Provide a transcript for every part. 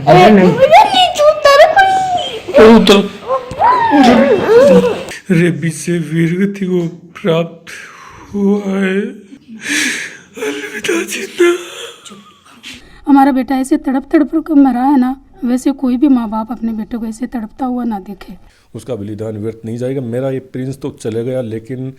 अरे नहीं रेबीज से वीरगति को प्राप्त हुआ है। अलविदा जिन्ना। हमारा बेटा ऐसे तड़प तड़प कर मरा है ना, वैसे कोई भी माँ बाप अपने बेटे को ऐसे तड़पता हुआ ना देखे। उसका बलिदान व्यर्थ नहीं जाएगा। मेरा ये प्रिंस तो चले गया, लेकिन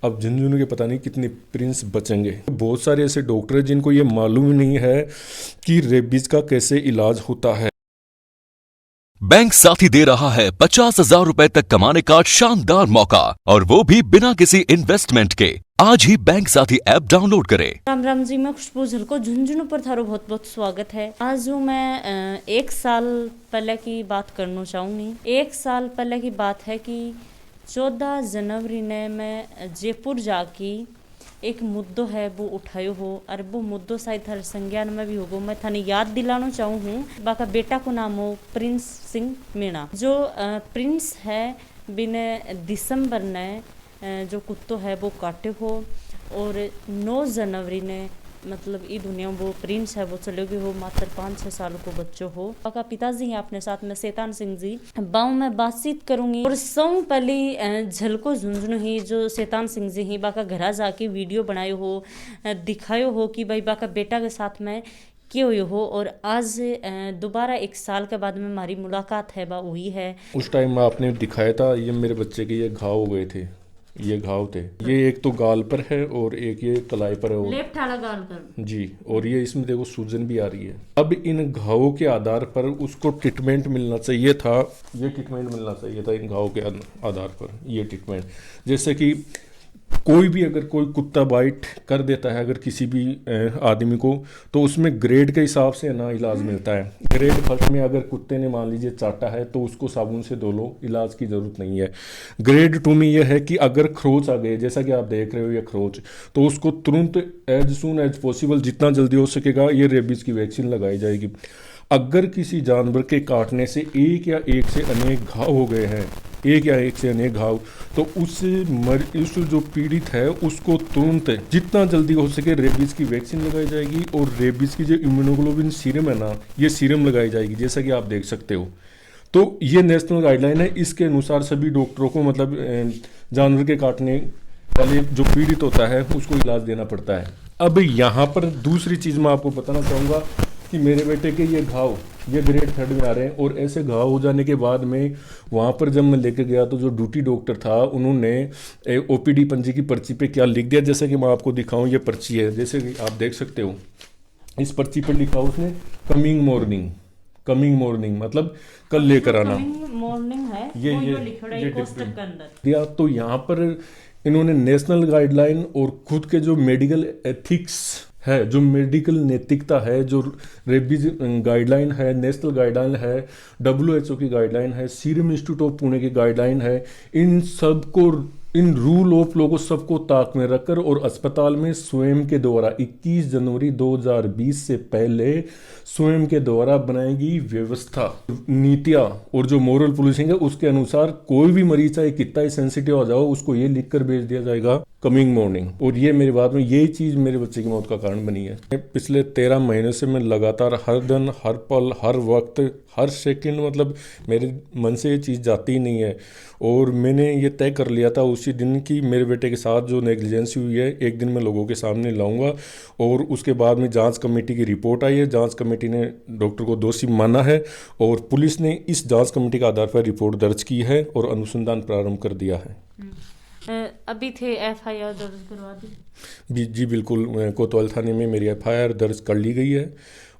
अब झुंझुनू के पता नहीं कितने प्रिंस बचेंगे। बहुत सारे ऐसे डॉक्टर हैं जिनको ये मालूम ही नहीं है कि रेबीज का कैसे इलाज होता है। बैंक साथी दे रहा है 50,000 रुपए तक कमाने का शानदार मौका, और वो भी बिना किसी इन्वेस्टमेंट के। आज ही बैंक साथी ऐप डाउनलोड करें। राम राम जी, मैं खुशबू झलको झुंझुनू पर थारो बहुत बहुत स्वागत है। आज जो मैं 1 साल पहले की बात करना चाहूँगी। 1 साल पहले की बात है कि 14 जनवरी ने मैं जयपुर जाके एक मुद्दो है वो उठायो हो, और वो मुद्दो शायद हर संज्ञान में भी होगो। मैं थाने याद दिलाना चाहूँ हूँ, बाका बेटा को नाम हो प्रिंस सिंह मीणा। जो प्रिंस है बिने दिसंबर ने जो कुत्तो है वो काटे हो, और 9 जनवरी ने मतलब ई दुनिया वो प्रिंस है वो चले गए हो। मात्र 5-6 साल को बच्चों हो। बाका पिताजी हैं अपने साथ में शैतान सिंह जी। बाऊ में बातचीत करूंगी, और सौ पहली झलको झुंझुनू ही जो शैतान सिंह जी ही बाका घरा जाके वीडियो बनायो हो, दिखायो हो कि भाई बाका बेटा के साथ में क्यों हो। और आज दोबारा 1 साल के बाद में हमारी मुलाकात है बा हुई है। उस टाइम आपने दिखाया था ये मेरे बच्चे के ये घाव हो गए थे, ये घाव थे। ये एक तो गाल पर है और एक ये कलाई पर है, लेफ्ट वाला गाल पर जी। और ये इसमें देखो सूजन भी आ रही है। अब इन घावों के आधार पर उसको ट्रीटमेंट मिलना चाहिए था। ये ट्रीटमेंट मिलना चाहिए था इन घावों के आधार पर। ये ट्रीटमेंट जैसे कि कोई भी अगर कोई कुत्ता बाइट कर देता है अगर किसी भी आदमी को, तो उसमें ग्रेड के हिसाब से ना इलाज मिलता है। ग्रेड फर्स्ट में अगर कुत्ते ने मान लीजिए चाटा है तो उसको साबुन से धो लो, इलाज की ज़रूरत नहीं है। ग्रेड 2 में यह है कि अगर खरोच आ गए, जैसा कि आप देख रहे हो ये खरोच, तो उसको तुरंत एज सून एज पॉसिबल जितना जल्दी हो सकेगा ये रेबीज़ की वैक्सीन लगाई जाएगी। अगर किसी जानवर के काटने से एक या एक से अनेक घाव हो गए हैं, एक या एक से अनेक घाव, तो उस जो पीड़ित है उसको तुरंत जितना जल्दी हो सके रेबीज़ की वैक्सीन लगाई जाएगी। और रेबीज़ की जो इम्यूनोग्लोबिन सीरम है ना, ये सीरम लगाई जाएगी, जैसा कि आप देख सकते हो। तो ये नेशनल गाइडलाइन है। इसके अनुसार सभी डॉक्टरों को मतलब जानवर के काटने वाले जो पीड़ित होता है उसको इलाज देना पड़ता है। अब यहाँ पर दूसरी चीज़ मैं आपको बताना चाहूँगा कि मेरे बेटे के ये घाव ये ग्रेड 3 में आ रहे हैं। और ऐसे घाव हो जाने के बाद में वहाँ पर जब मैं लेके गया तो जो ड्यूटी डॉक्टर था उन्होंने ओपीडी पंजी की पर्ची पे क्या लिख दिया, जैसे कि मैं आपको दिखाऊं। ये पर्ची है, जैसे कि आप देख सकते हो। इस पर्ची पर लिखा उसने कमिंग मॉर्निंग। कमिंग मॉर्निंग मतलब कल लेकर आना। मॉर्निंग है ये लिखा है कोष्टक के अंदर दिया। तो यहाँ पर इन्होंने नेशनल गाइडलाइन और खुद के जो मेडिकल एथिक्स है, जो मेडिकल नैतिकता है, जो रेबीज गाइडलाइन है, नेशनल गाइडलाइन है, WHO की गाइडलाइन है, सीरम इंस्टीट्यूट ऑफ पुणे की गाइडलाइन है, इन सबको, इन रूल ऑफ लॉ को सबको ताक में रखकर और अस्पताल में स्वयं के द्वारा 21 जनवरी 2020 से पहले स्वयं के द्वारा बनाएगी व्यवस्था, नीतियाँ और जो मोरल पुलिसिंग है उसके अनुसार कोई भी मरीज चाहे कितना ही सेंसिटिव हो जाओ उसको ये लिखकर भेज दिया जाएगा कमिंग मॉर्निंग। और ये मेरे बाद में यही चीज़ मेरे बच्चे की मौत का कारण बनी है। पिछले 13 महीने से मैं लगातार हर दिन, हर पल, हर वक्त, हर सेकंड मतलब मेरे मन से ये चीज़ जाती ही नहीं है। और मैंने ये तय कर लिया था उसी दिन कि मेरे बेटे के साथ जो नेग्लिजेंसी हुई है एक दिन मैं लोगों के सामने लाऊंगा। और उसके बाद में जांच कमेटी की रिपोर्ट आई है, जांच कमेटी ने डॉक्टर को दोषी माना है और पुलिस ने इस जांच कमेटी के आधार पर रिपोर्ट दर्ज की है और अनुसंधान प्रारंभ कर दिया है। अभी थे FIR दर्ज करवा दी जी बिल्कुल, कोतवाल थाने में मेरी FIR दर्ज कर ली गई है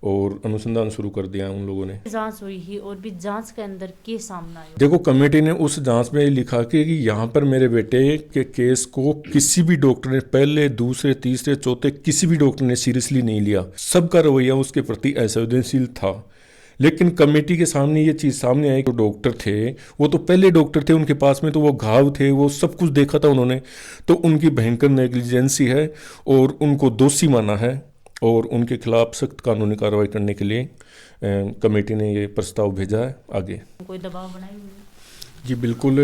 और अनुसंधान शुरू कर दिया उन लोगों ने। जांच हुई ही और भी जांच के अंदर के सामने आया। देखो कमेटी ने उस जांच में लिखा कि यहाँ पर मेरे बेटे के केस को किसी भी डॉक्टर ने, पहले, दूसरे, तीसरे, चौथे, किसी भी डॉक्टर ने सीरियसली नहीं लिया। सबका रवैया उसके प्रति असंवेदनशील था। लेकिन कमेटी के सामने ये चीज़ सामने आई कि डॉक्टर थे वो तो पहले डॉक्टर थे, उनके पास में तो वो घाव थे, वो सब कुछ देखा था उन्होंने। तो उनकी भयंकर नेग्लिजेंसी है और उनको दोषी माना है और उनके खिलाफ सख्त कानूनी कार्रवाई करने के लिए कमेटी ने ये प्रस्ताव भेजा है आगे। कोई दबाव बनाई हुई? जी बिल्कुल,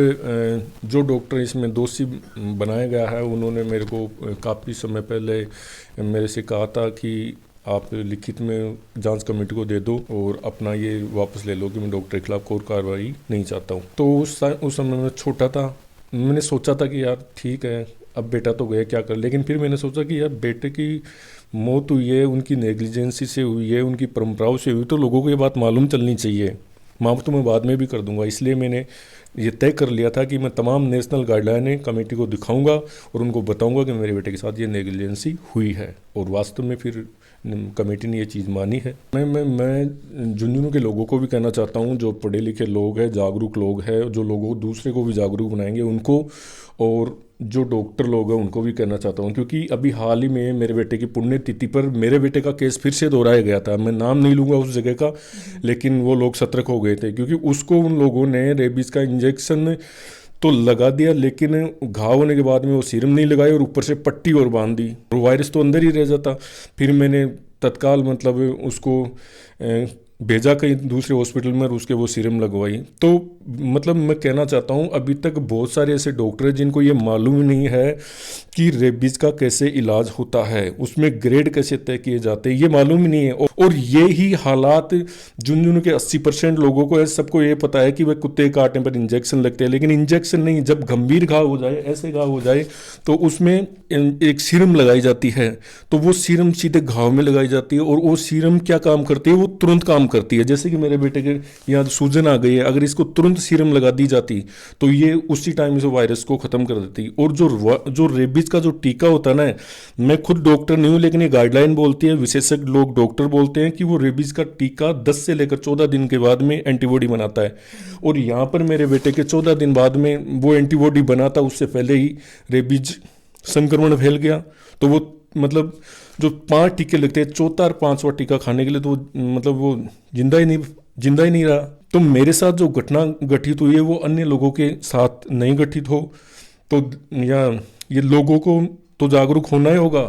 जो डॉक्टर इसमें दोषी बनाया गया है उन्होंने मेरे को काफ़ी समय पहले मेरे से कहा था कि आप लिखित में जांच कमेटी को दे दो और अपना ये वापस ले लो कि मैं डॉक्टर के खिलाफ कोई कार्रवाई नहीं चाहता हूँ। तो उस समय मैं छोटा था, मैंने सोचा था कि यार ठीक है, अब बेटा तो गया, क्या कर। लेकिन फिर मैंने सोचा कि यार बेटे की मौत हुई है, उनकी नेग्लिजेंसी से हुई है, उनकी परंपराओं से हुई, तो लोगों को ये बात मालूम चलनी चाहिए। माफ़ तो मैं बाद में भी कर दूंगा। इसलिए मैंने ये तय कर लिया था कि मैं तमाम नेशनल गाइडलाइन कमेटी को दिखाऊंगा और उनको बताऊंगा कि मेरे बेटे के साथ ये नेग्लिजेंसी हुई है। और वास्तव में फिर कमेटी ने ये चीज़ मानी है। मैं झुंझुनू के लोगों को भी कहना चाहता हूँ, जो पढ़े लिखे लोग हैं, जागरूक लोग हैं, जो लोगों दूसरे को भी जागरूक बनाएंगे उनको, और जो डॉक्टर लोग हैं उनको भी कहना चाहता हूँ। क्योंकि अभी हाल ही में मेरे बेटे की पुण्यतिथि पर मेरे बेटे का केस फिर से दोहराया गया था। मैं नाम नहीं लूँगा उस जगह का, लेकिन वो लोग सतर्क हो गए थे क्योंकि उसको उन लोगों ने रेबीज़ का इंजेक्शन तो लगा दिया, लेकिन घाव होने के बाद में वो सीरम नहीं लगाई और ऊपर से पट्टी और बांध दी, और वायरस तो अंदर ही रह जाता। फिर मैंने तत्काल मतलब उसको भेजा कहीं दूसरे हॉस्पिटल में और उसके वो सीरम लगवाई। तो मतलब मैं कहना चाहता हूँ, अभी तक बहुत सारे ऐसे डॉक्टर हैं जिनको ये मालूम ही नहीं है कि रेबीज़ का कैसे इलाज होता है, उसमें ग्रेड कैसे तय किए जाते हैं, ये मालूम ही नहीं है। और ये ही हालात झुंझुनू के 80% लोगों को है। सबको ये पता है कि वह कुत्ते काटने पर इंजेक्शन लगते हैं, लेकिन इंजेक्शन नहीं, जब गंभीर घाव हो जाए, ऐसे घाव हो जाए, तो उसमें एक सीरम लगाई जाती है। तो वो सीरम सीधे घाव में लगाई जाती है, और वो सीरम क्या काम करती है, वो तुरंत काम करती है। जैसे कि मेरे बेटे के यहाँ सूजन आ गई है, अगर इसको तुरंत सीरम लगा दी जाती तो ये उसी टाइम से वायरस को खत्म कर देती। और जो रेबीज का जो टीका होता है ना, मैं खुद डॉक्टर नहीं हूँ, लेकिन ये गाइडलाइन बोलती है, विशेषज्ञ लोग डॉक्टर बोलते हैं कि वो रेबीज का टीका 10 से लेकर 14 दिन के बाद में एंटीबॉडी बनाता है। और यहाँ पर मेरे बेटे के 14 दिन बाद में वो एंटीबॉडी बना था, उससे पहले ही रेबीज संक्रमण फैल गया। तो वो मतलब जो 5 टीके लगते हैं, चौथा और 5वां टीका खाने के लिए, तो मतलब वो जिंदा ही नहीं रहा। तो मेरे साथ जो घटना घटित हुई है वो अन्य लोगों के साथ नहीं घटित हो। तो या ये लोगों को तो जागरूक होना ही होगा,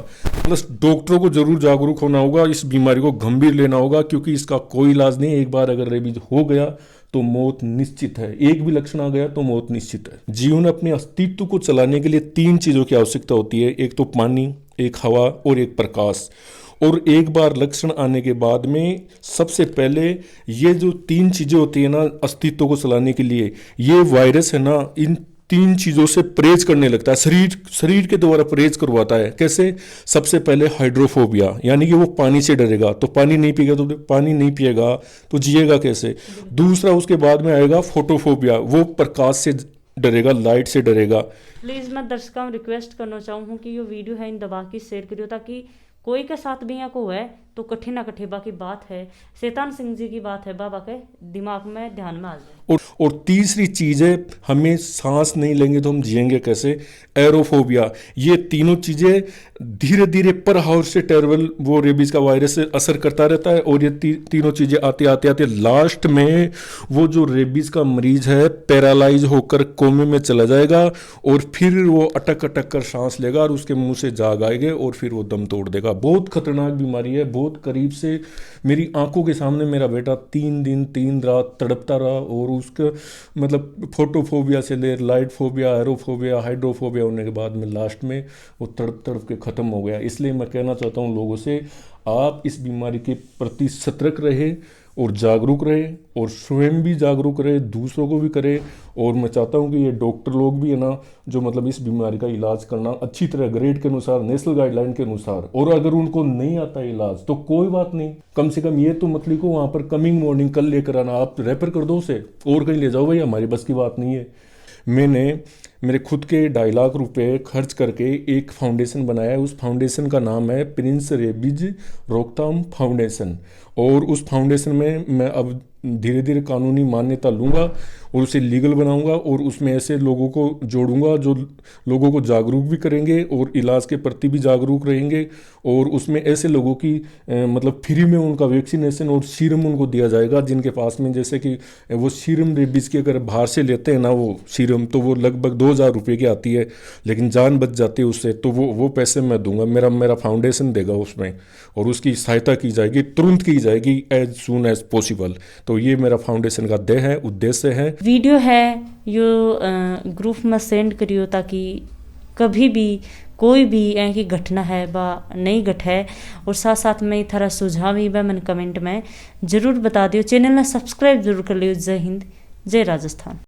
प्लस डॉक्टरों को जरूर जागरूक होना होगा, इस बीमारी को गंभीर लेना होगा, क्योंकि इसका कोई इलाज नहीं। एक बार अगर रेबीज हो गया तो मौत निश्चित है, एक भी लक्षण आ गया तो मौत निश्चित है। जीवन अपने अस्तित्व को चलाने के लिए 3 चीज़ों की आवश्यकता होती है, एक तो पानी, एक हवा और एक प्रकाश। और एक बार लक्षण आने के बाद में सबसे पहले ये जो 3 चीज़ें होती है ना अस्तित्व को चलाने के लिए, ये वायरस है ना, इन 3 चीज़ों से परहेज करने लगता है। शरीर के द्वारा परहेज करवाता है। कैसे? सबसे पहले हाइड्रोफोबिया, यानी कि वो पानी से डरेगा, तो पानी नहीं पिएगा तो जिएगा कैसे। दूसरा उसके बाद में आएगा फोटोफोबिया, वो प्रकाश से डरेगा, लाइट से डरेगा। प्लीज़ मैं दर्शकों रिक्वेस्ट करना चाहूँ कि ये वीडियो है इन दबा के शेयर करियो, ताकि कोई के साथ भी यहाँ को है तो कठे ना कठे बाकी बात है, शैतान सिंह जी की बात है, बाबा के दिमाग में ध्यान में आ जाए। और तीसरी चीज़ है, हमें सांस नहीं लेंगे तो हम जिएंगे कैसे, एरोफोबिया। ये तीनों चीज़ें धीरे धीरे पर हाउस से टेरबल वो रेबीज का वायरस से असर करता रहता है। और ये तीनों चीज़ें आते आते लास्ट में वो जो रेबीज का मरीज है पैरालाइज होकर कोमे में चला जाएगा, और फिर वो अटक कर सांस लेगा और उसके मुंह से जाग आएंगे और फिर वो दम तोड़ देगा। बहुत खतरनाक बीमारी है। बहुत करीब से मेरी आंखों के सामने मेरा बेटा 3 दिन 3 रात तड़पता रहा, और उसका मतलब फोटोफोबिया से ले लाइट फोबिया, एरोफोबिया, हाइड्रोफोबिया होने के बाद में लास्ट में वो तड़प के ख़त्म हो गया। इसलिए मैं कहना चाहता हूँ लोगों से, आप इस बीमारी के प्रति सतर्क रहे और जागरूक रहे, और स्वयं भी जागरूक रहे, दूसरों को भी करे। और मैं चाहता हूँ कि ये डॉक्टर लोग भी है ना, जो मतलब इस बीमारी का इलाज करना अच्छी तरह ग्रेड के अनुसार, नेशनल गाइडलाइन के अनुसार, और अगर उनको नहीं आता इलाज तो कोई बात नहीं, कम से कम ये तो मत लिखो वहाँ पर कमिंग मॉर्निंग कल लेकर आना, आप रेफर कर दो उसे और कहीं ले जाओ, भाई हमारी बस की बात नहीं है। मैंने मेरे खुद के 2.5 लाख रुपए खर्च करके एक फाउंडेशन बनाया है। उस फाउंडेशन का नाम है प्रिंस रेबीज रोकथाम फाउंडेशन, और उस फाउंडेशन में मैं अब धीरे धीरे कानूनी मान्यता लूँगा और उसे लीगल बनाऊँगा, और उसमें ऐसे लोगों को जोड़ूंगा जो लोगों को जागरूक भी करेंगे और इलाज के प्रति भी जागरूक रहेंगे। और उसमें ऐसे लोगों की मतलब फ्री में उनका वैक्सीनेशन और सीरम उनको दिया जाएगा, जिनके पास में जैसे कि वो सीरम रेबीज की अगर बाहर से लेते हैं ना वो सीरम, तो वो लगभग 2,000 रुपये की आती है, लेकिन जान बच जाती है उससे। तो वो पैसे मैं दूंगा, मेरा फाउंडेशन देगा उसमें, और उसकी सहायता की जाएगी, तुरंत की जाएगी, एज सून एज पॉसिबल। तो ये मेरा फाउंडेशन का उद्देश्य है। वीडियो है यो ग्रुप में सेंड करियो, ताकि कभी भी कोई भी ऐसी घटना है बा नहीं घट है और साथ साथ में थारा सुझाव ही मैंने कमेंट में जरूर बता दियो। चैनल ने सब्सक्राइब जरूर कर लियो। जय हिंद, जय राजस्थान।